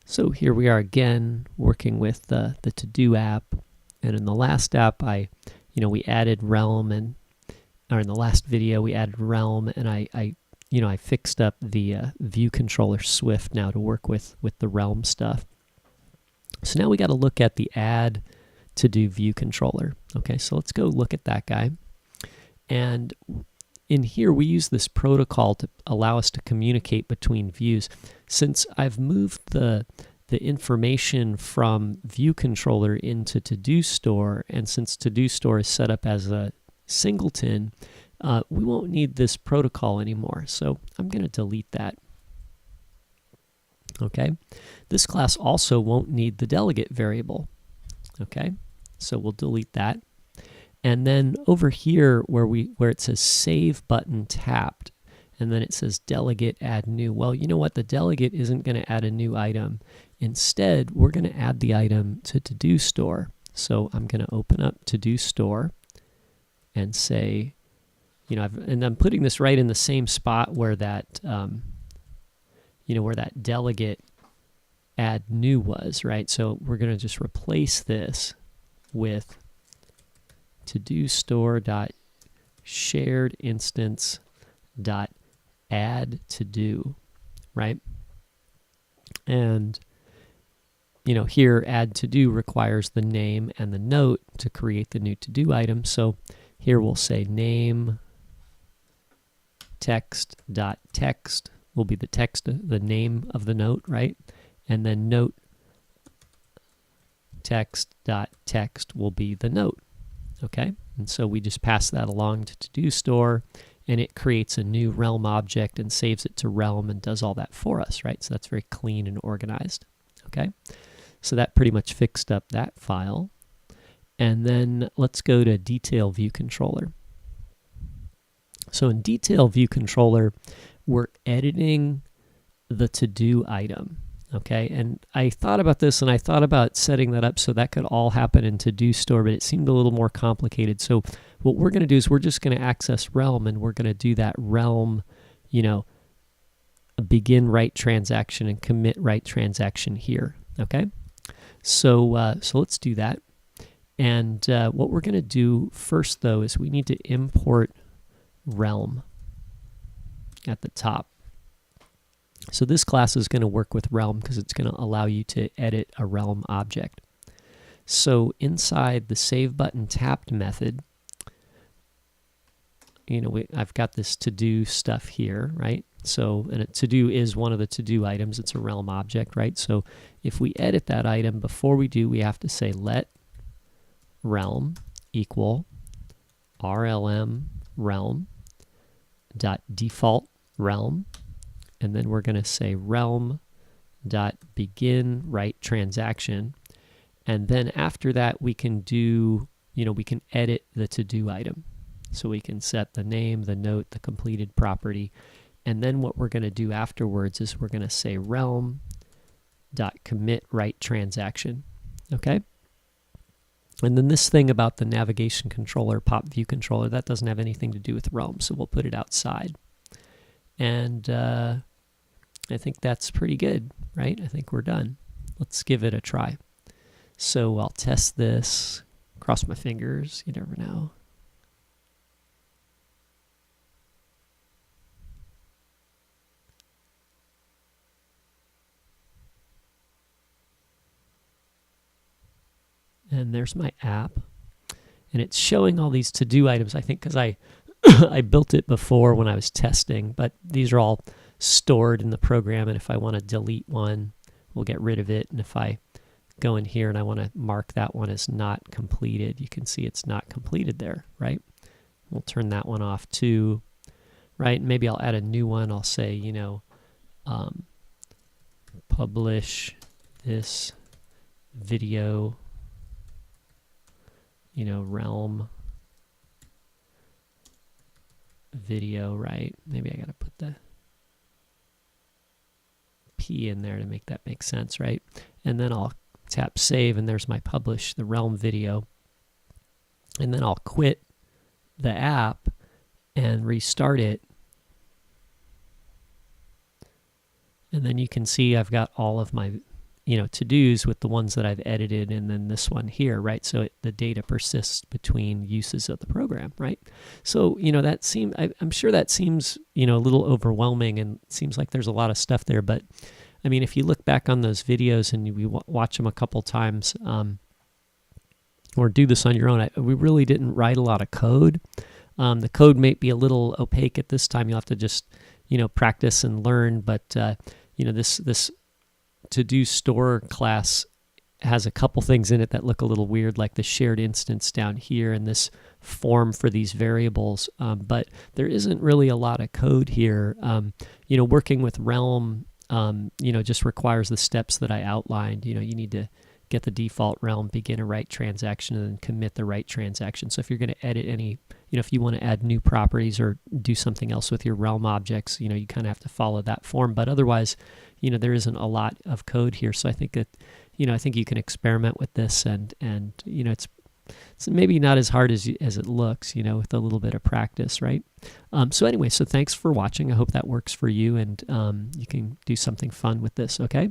So here we are again working with the To-Do app, and in the last app we added realm, or in the last video we added realm, and I fixed up the view controller Swift now to work with the realm stuff. So now we got to look at the add To-Do view controller. Okay, so let's go look at that guy. And in here we use this protocol to allow us to communicate between views. Since I've moved the information from view controller into TodoStore, and since TodoStore is set up as a singleton, we won't need this protocol anymore. So I'm going to delete that. Okay, this class also won't need the delegate variable. Okay, so we'll delete that. And then over here where it says save button tapped, and then it says delegate add new. Well, you know what? The delegate isn't going to add a new item. Instead, we're going to add the item to TodoStore. So I'm going to open up TodoStore and say, and I'm putting this right in the same spot where that, where that delegate add new was, right? So we're going to just replace this with TodoStore.sharedInstance.add to-do, right? And here add to-do requires the name and the note to create the new to-do item. So here we'll say name text.text will be the text, the name of the note, right? And then note text.text will be the note. Okay, and so we just pass that along to TodoStore, and it creates a new realm object and saves it to realm and does all that for us, right? So that's very clean and organized. Okay, so that pretty much fixed up that file. And then let's go to Detail View Controller. So in Detail View Controller, we're editing the to-do item. Okay, and I thought about this, and I thought about setting that up so that could all happen in TodoStore, but it seemed a little more complicated. So what we're going to do is we're just going to access realm, and we're going to do that realm, begin write transaction and commit write transaction here. Okay, so let's do that. And what we're going to do first, though, is we need to import realm at the top. So this class is going to work with realm because it's going to allow you to edit a realm object. So inside the save button tapped method, I've got this to-do stuff here, right? So, and a to-do is one of the to-do items. It's a realm object, right? So if we edit that item, before we do, we have to say let realm equal rlm realm dot default realm. And then we're going to say realm.begin write transaction. And then after that, we can do, we can edit the to-do item. So we can set the name, the note, the completed property. And then what we're going to do afterwards is we're going to say realm.commit write transaction. Okay? And then this thing about the navigation controller, pop view controller, that doesn't have anything to do with realm, so we'll put it outside. And I think that's pretty good, right? I think we're done. Let's give it a try. So I'll test this, cross my fingers, you never know. And there's my app. And it's showing all these to-do items, I think, because I built it before when I was testing, but these are all stored in the program, and if I want to delete one, we'll get rid of it. And if I go in here and I want to mark that one as not completed, you can see it's not completed there, right? We'll turn that one off too, right? Maybe I'll add a new one. I'll say, publish this video, realm video, right? Maybe I got to put the P in there to make that make sense, right? And then I'll tap save, and there's my publish the realm video. And then I'll quit the app and restart it. And then you can see I've got all of my to-dos with the ones that I've edited, and then this one here, right? So the data persists between uses of the program, right? So, I'm sure that seems, a little overwhelming, and it seems like there's a lot of stuff there. But I mean, if you look back on those videos and we watch them a couple times, or do this on your own, we really didn't write a lot of code. The code may be a little opaque at this time. You'll have to just, practice and learn. But, this TodoStore class has a couple things in it that look a little weird, like the shared instance down here and this form for these variables. But there isn't really a lot of code here. Working with Realm, just requires the steps that I outlined. You need to get the default Realm, begin a write transaction, and then commit the write transaction. So if you're going to edit any, if you want to add new properties or do something else with your Realm objects, you kind of have to follow that form. But otherwise, there isn't a lot of code here. So I think that, I think you can experiment with this, and it's maybe not as hard as it looks, with a little bit of practice, right? So anyway, so thanks for watching. I hope that works for you, and you can do something fun with this, okay?